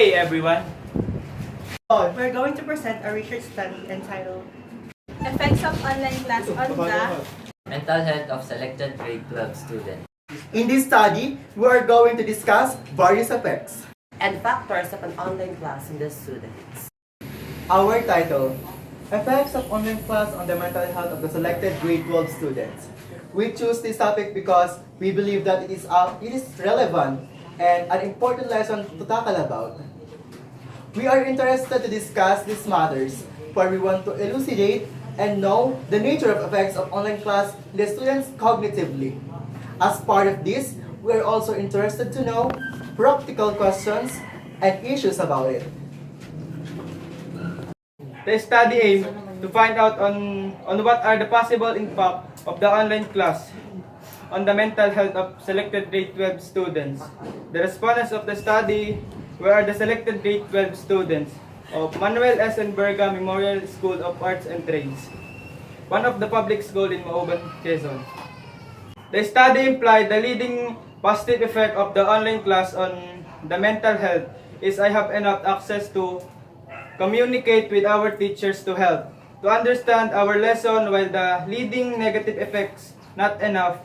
day, everyone. We're going to present a research study entitled Effects of online class on the mental health of selected grade 12 students. In this study, we are going to discuss various effects and factors of an online class on the students. Our title, Effects of Online Class on the Mental Health of the Selected Grade 12 Students. We choose this topic because we believe that it is relevant and an important lesson to tackle about. We are interested to discuss these matters, for we want to elucidate and know the nature of effects of online class in the students cognitively. As part of this, we are also interested to know practical questions and issues about it. The study aimed to find out on what are the possible impact of the online class on the mental health of selected grade 12 students. The respondents of the study were the selected grade 12 students of Manuel S. Berga Memorial School of Arts and Trades, one of the public schools in Mauban, Quezon. The study implied the leading positive effect of the online class on the mental health is I have enough access to communicate with our teachers to help, to understand our lesson, while the leading negative effects, not enough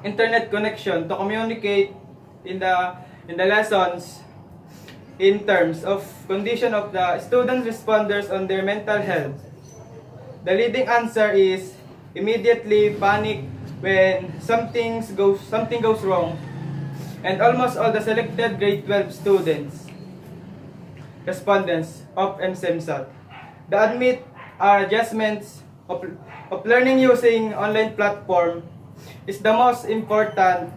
internet connection to communicate in the lessons in terms of condition of the student responders on their mental health. The leading answer is immediately panic when something goes wrong, and almost all the selected grade 12 students respondents of MSEMSAT. The admit adjustments of learning using online platform is the most important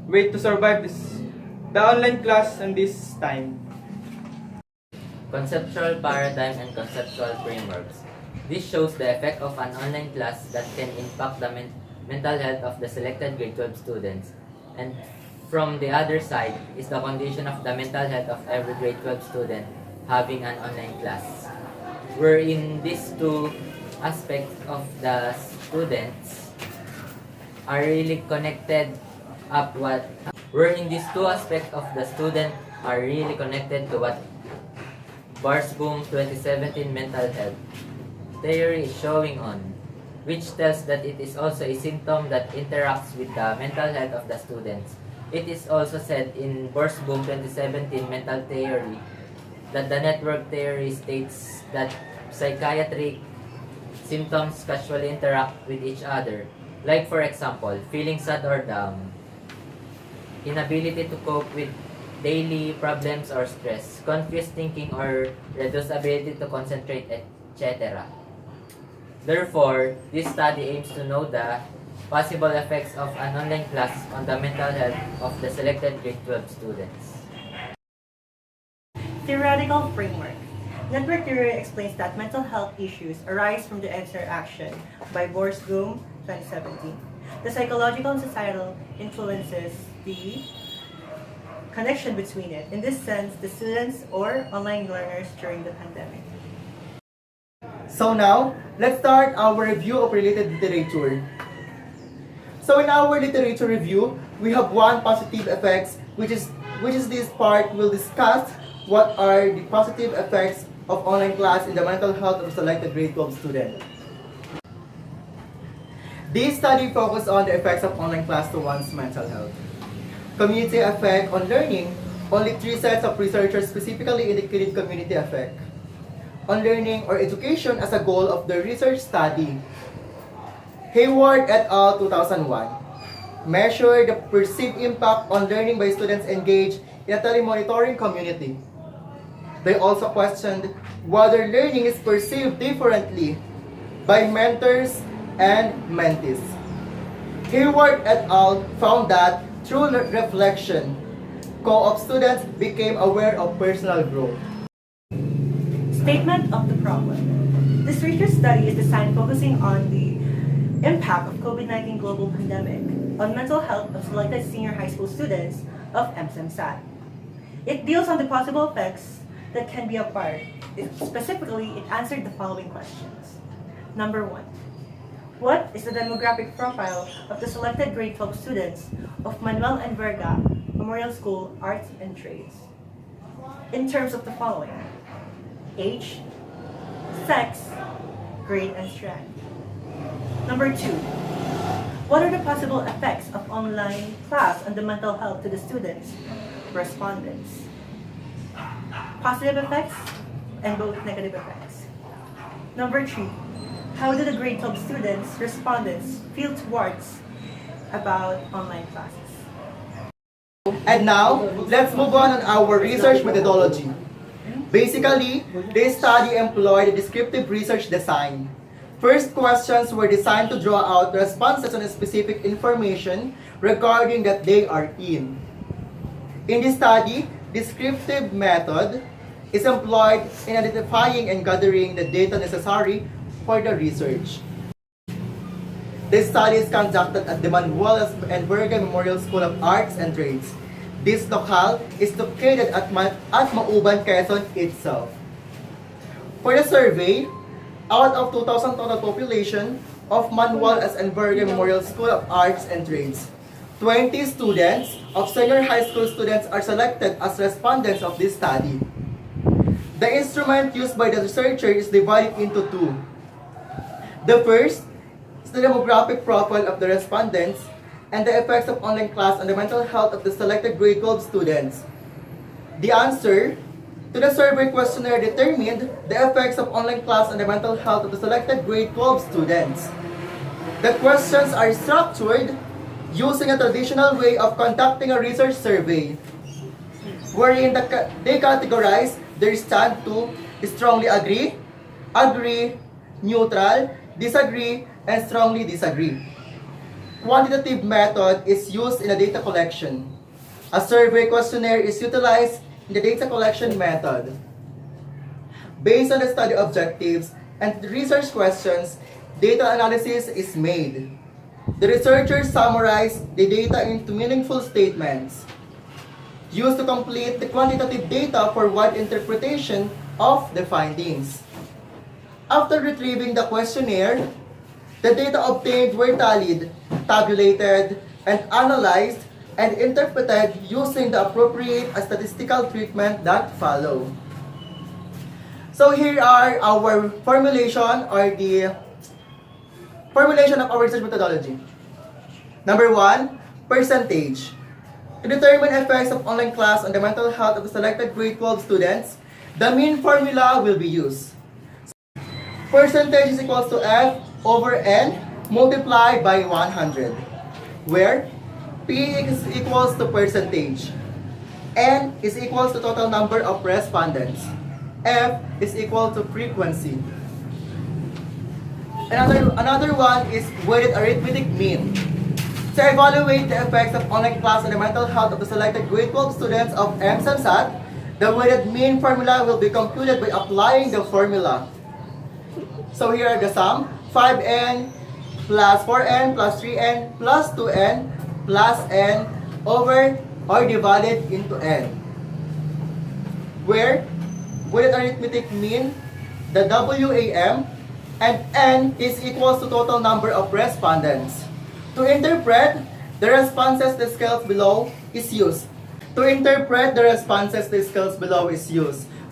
way to survive the online class in this time. Conceptual paradigm and conceptual frameworks. This shows the effect of an online class that can impact the mental health of the selected grade 12 students. And from the other side is the condition of the mental health of every grade 12 student having an online class. Wherein these two aspects of the students are really connected wherein these two aspects of the student are really connected to what Barsboom 2017 mental health theory is showing on, which tells that it is also a symptom that interacts with the mental health of the students. It is also said in Barsboom 2017 mental theory that the network theory states that psychiatric symptoms casually interact with each other. Like for example, feeling sad or down, inability to cope with daily problems or stress, confused thinking or reduced ability to concentrate, etc. Therefore, this study aims to know the possible effects of an online class on the mental health of the selected grade 12 students. Theoretical framework. Network theory explains that mental health issues arise from the interaction by Barsboom 2017. The psychological and societal influences the connection between it. In this sense, the students or online learners during the pandemic. So now, let's start our review of related literature. So in our literature review, we have one positive effects, which is this part will discuss what are the positive effects of online class in the mental health of a selected grade 12 student. This study focused on the effects of online class to one's mental health. Community effect on learning, only 3 sets of researchers specifically indicated community effect on learning or education as a goal of the research study. Hayward et al. 2001 measured the perceived impact on learning by students engaged in a telemonitoring community. They also questioned whether learning is perceived differently by mentors and mentees. Hayward et al. Found that through reflection, co-op students became aware of personal growth. Statement of the problem. This research study is designed focusing on the impact of COVID-19 global pandemic on mental health of selected senior high school students of MSEMSAT. It deals on the possible effects that can be acquired. Specifically, it answered the following questions. Number 1. What is the demographic profile of the selected grade 12 students of Manuel and Verga Memorial School Arts and Trades? in terms of the following: age, sex, grade, and strand. Number 2, what are the possible effects of online class on the mental health to the students? Respondents. Positive effects and both negative effects. Number 3, how do the grade 12 students, respondents, feel towards about online classes? And now, let's move on our research methodology. Basically, this study employed a descriptive research design. First questions were designed to draw out responses on a specific information regarding that they are in. In this study, descriptive method is employed in identifying and gathering the data necessary for the research. This study is conducted at the Manuel and Bergen Memorial School of Arts and Trades. This locale is located at Mauban, Quezon itself. For the survey, out of 2,000 total population of Manuel and Bergen Memorial School of Arts and Trades, 20 students of senior high school students are selected as respondents of this study. The instrument used by the researcher is divided into two. The first is the demographic profile of the respondents and the effects of online class on the mental health of the selected grade 12 students. The answer to the survey questionnaire determined the effects of online class on the mental health of the selected grade 12 students. The questions are structured using a traditional way of conducting a research survey, wherein they categorize their stand to strongly agree, agree, neutral, disagree, and strongly disagree. Quantitative method is used in a data collection. A survey questionnaire is utilized in the data collection method. Based on the study objectives and research questions, data analysis is made. The researchers summarize the data into meaningful statements, used to complete the quantitative data for wide interpretation of the findings. After retrieving the questionnaire, the data obtained were tallied, tabulated, and analyzed and interpreted using the appropriate statistical treatment that follow. So here are our formulation or the formulation of our research methodology. Number 1, percentage. To determine effects of online class on the mental health of the selected grade 12 students, the mean formula will be used. Percentage is equals to F over N multiplied by 100, where P is equals to percentage, N is equals to total number of respondents, F is equal to frequency. Another one is weighted arithmetic mean. To evaluate the effects of online class on the mental health of the selected grade 12 students of MSEMSAT, the weighted mean formula will be computed by applying the formula. So here are the sum: 5n plus 4n plus 3n plus 2n plus n over or divided into n, where weighted arithmetic mean, the WAM, and n is equals to total number of respondents. To interpret the responses, the scales below is used.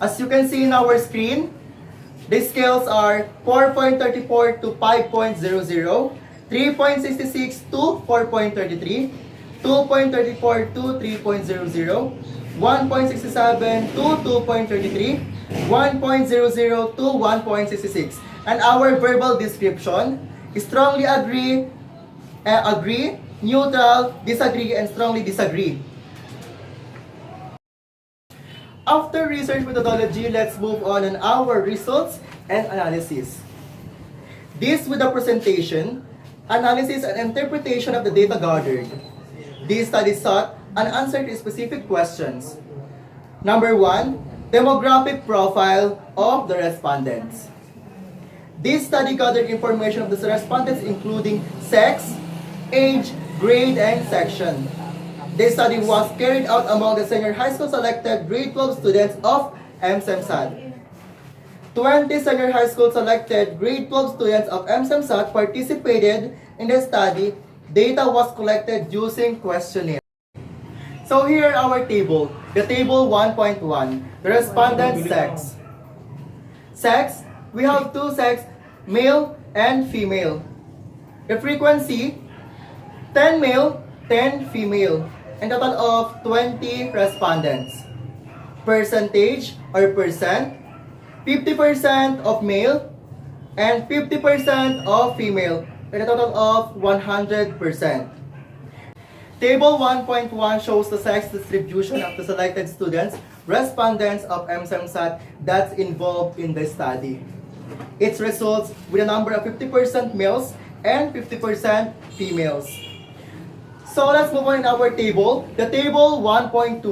As you can see in our screen, the scales are 4.34 to 5.00, 3.66 to 4.33, 2.34 to 3.00, 1.67 to 2.33, 1.00 to 1.66. And our verbal description is strongly agree, agree, neutral, disagree, and strongly disagree. After research methodology, let's move on our results and analysis. This with the presentation, analysis, and interpretation of the data gathered. This study sought an answer to specific questions. Number 1, demographic profile of the respondents. This study gathered information of the respondents including sex, age, grade, and section. This study was carried out among the senior high school selected grade 12 students of MSEMSAT. 20 senior high school selected grade 12 students of MSEMSAT participated in the study. Data was collected using questionnaire. So here our table, the table 1.1, the respondent sex. Sex, we have two sex, male and female. The frequency, 10 male, 10 female, and total of 20 respondents. Percentage or percent, 50% of male and 50% of female, and a total of 100%. Table 1.1 shows the sex distribution of the selected students, respondents of MSEMSAT that's involved in the study. It results with a number of 50% males and 50% females. So let's move on in our table. The table 1.2,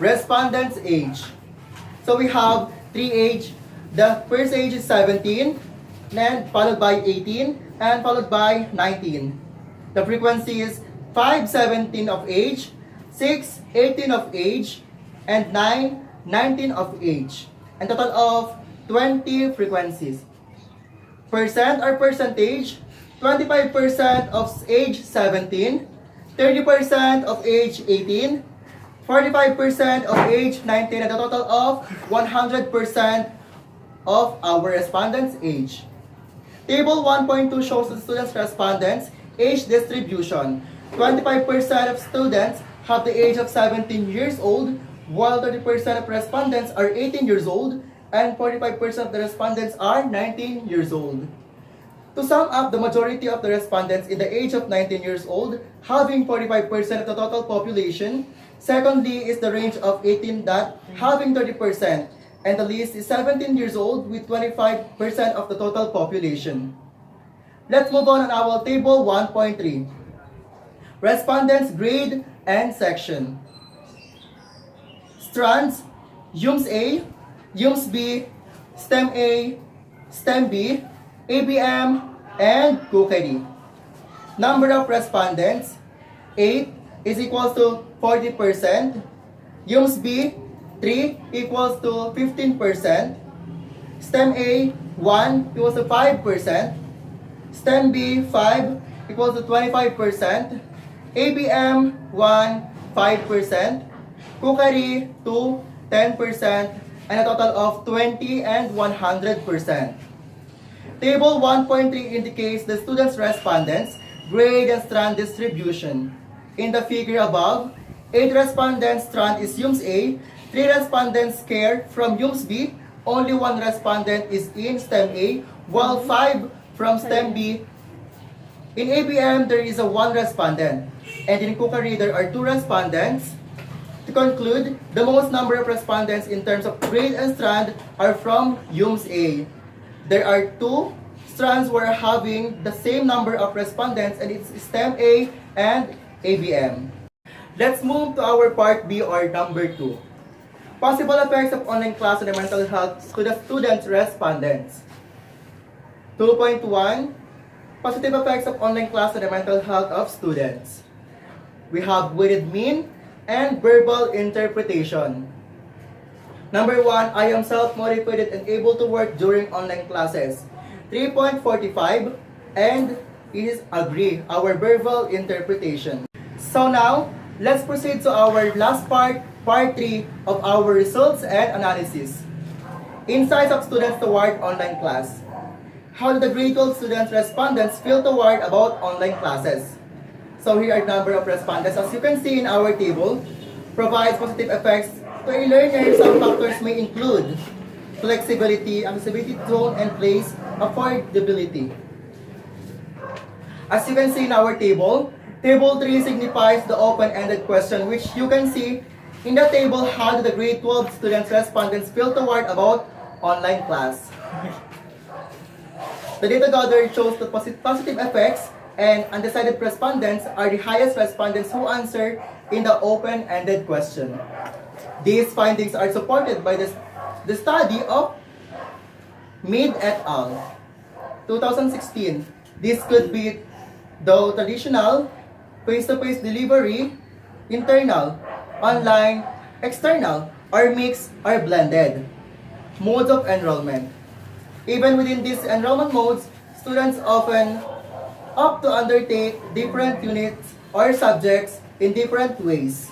respondents' age. So we have three age. The first age is 17, then followed by 18, and followed by 19. The frequency is 5, 17 of age, 6, 18 of age, and 9, 19 of age. And total of 20 frequencies. Percent or percentage, 25% of age 17, 30% of age 18, 45% of age 19, and a total of 100% of our respondents' age. Table 1.2 shows the students' respondents' age distribution. 25% of students have the age of 17 years old, while 30% of respondents are 18 years old, and 45% of the respondents are 19 years old. To sum up, the majority of the respondents in the age of 19 years old, having 45% of the total population. Secondly is the range of 18 that having 30%, and the least is 17 years old with 25% of the total population. Let's move on our table 1.3. Respondents' grade and section. Strands, UMS A, UMS B, STEM A, STEM B, ABM, and cookery. Number of respondents, 8 is equals to 40%. UMS B, 3 equals to 15%. STEM A, 1 equals to 5%. STEM B, 5 equals to 25%. ABM, 1, 5%. Cookery, 2, 10%. And a total of 20 and 100%. Table 1.3 indicates the students' respondents' grade and strand distribution. In the figure above, 8 respondents' strand is UMS A, 3 respondents care from UMS B, only 1 respondent is in STEM A, while 5 from STEM B. In ABM, there is a 1 respondent, and in cookery, there are 2 respondents. To conclude, the most number of respondents in terms of grade and strand are from UMS A. There are 2 strands who are having the same number of respondents, and it's STEM A and ABM. Let's move to our part B, or number 2. Possible effects of online class on the mental health to the students' respondents. 2.1. Positive effects of online class on the mental health of students. We have weighted mean and verbal interpretation. Number 1, I am self-motivated and able to work during online classes. 3.45, and is agree, our verbal interpretation. So now, let's proceed to our last part, part 3 of our results and analysis. Insights of students toward online class. How do the grade 12 students respondents feel toward about online classes? So here are the number of respondents. As you can see in our table, provides positive effects to a learner. Some factors may include flexibility, accessibility, tone and place, affordability. As you can see in our table, table 3 signifies the open-ended question, which you can see in the table. How do the grade 12 students respondents feel toward about online class? The data gathered shows that positive effects and undecided respondents are the highest respondents who answer in the open-ended question. These findings are supported by the study of Mead et al. 2016. This could be the traditional, face-to-face delivery, internal, online, external, or mixed or blended modes of enrollment. Even within these enrollment modes, students often opt to undertake different units or subjects in different ways.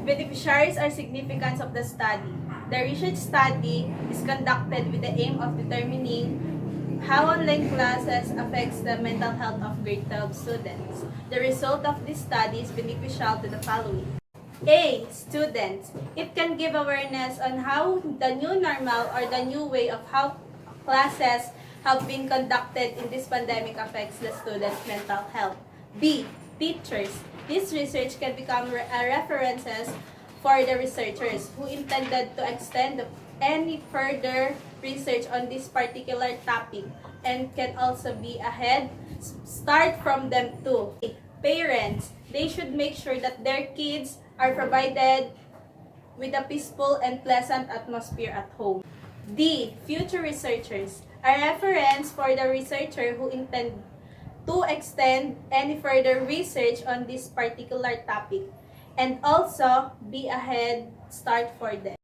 Beneficiaries are significance of the study. The research study is conducted with the aim of determining how online classes affects the mental health of grade 12 students. The result of this study is beneficial to the following. A. Students. It can give awareness on how the new normal or the new way of how classes have been conducted in this pandemic affects the students' mental health. B. Teachers. This research can become references for the researchers who intended to extend any further research on this particular topic and can also be a head start from them too. Parents, they should make sure that their kids are provided with a peaceful and pleasant atmosphere at home. D. Future researchers. A reference for the researcher who intend to extend any further research on this particular topic and also be a head start for them.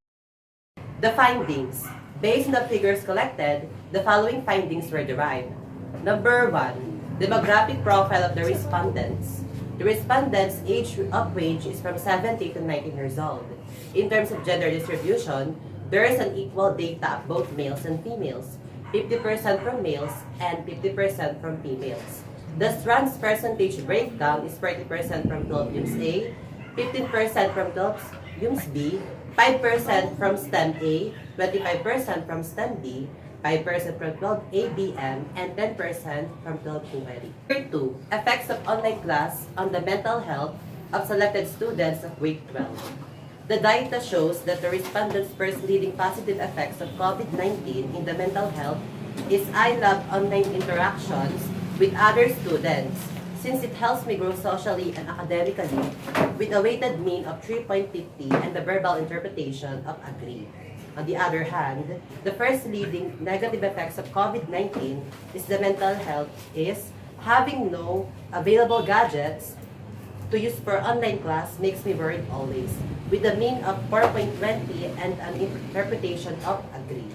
The findings. Based on the figures collected, the following findings were derived. Number 1. Demographic profile of the respondents. The respondents' age of range is from 17 to 19 years old. In terms of gender distribution, there is an equal data of both males and females, 50% from males and 50% from females. The strands percentage breakdown is 40% from 12 UMS A, 15% from 12 UMS B, 5% from STEM A, 25% from STEM B, 5% from 12 ABM, and 10% from 12 Humeri. Number 2. Effects of online class on the mental health of selected students of grade 12. The data shows that the respondents' first leading positive effects of COVID-19 in the mental health is I love online interactions with other students, since it helps me grow socially and academically, with a weighted mean of 3.50 and the verbal interpretation of agree. On the other hand, the first leading negative effects of COVID-19 is the mental health is having no available gadgets to use for online class makes me worried always, with a mean of 4.20 and an interpretation of agree.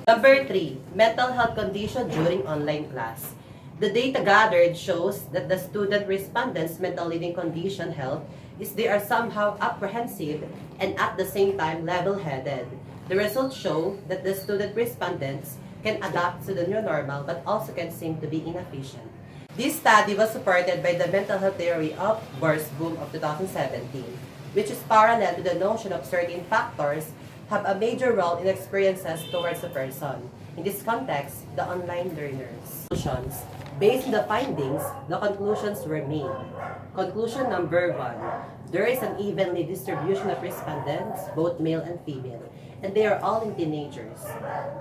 Number 3, mental health condition during online class. The data gathered shows that the student respondents' mental living condition health is they are somehow apprehensive and at the same time level-headed. The results show that the student respondents can adapt to the new normal but also can seem to be inefficient. This study was supported by the mental health theory of Boom of 2017, which is parallel to the notion of certain factors have a major role in experiences towards a person. In this context, the online learners. Conclusions. Based on the findings, the conclusions were made. Conclusion number 1. There is an evenly distribution of respondents, both male and female, and they are all in teenagers.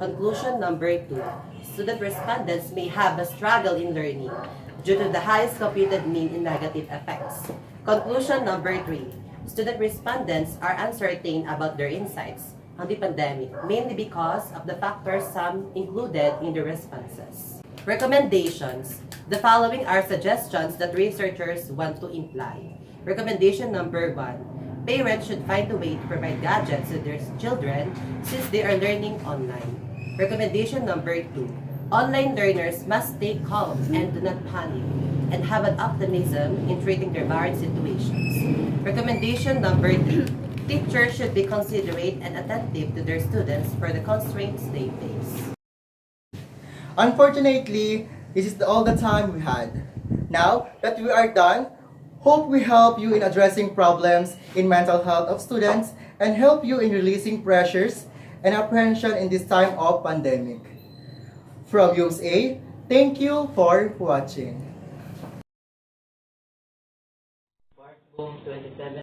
Conclusion number 2. Student respondents may have a struggle in learning due to the highest computed mean in negative effects. Conclusion number 3. Student respondents are uncertain about their insights on the pandemic, mainly because of the factors some included in the responses. Recommendations. The following are suggestions that researchers want to imply. Recommendation number 1. Parents should find a way to provide gadgets to their children since they are learning online. Recommendation number 2. Online learners must stay calm and do not panic and have an optimism in treating their varied situations. Recommendation number 3. Teachers should be considerate and attentive to their students for the constraints they face. Unfortunately, this is all the time we had. Now that we are done, hope we help you in addressing problems in mental health of students and help you in releasing pressures and apprehension in this time of pandemic. From UMS A, thank you for watching. Boom 27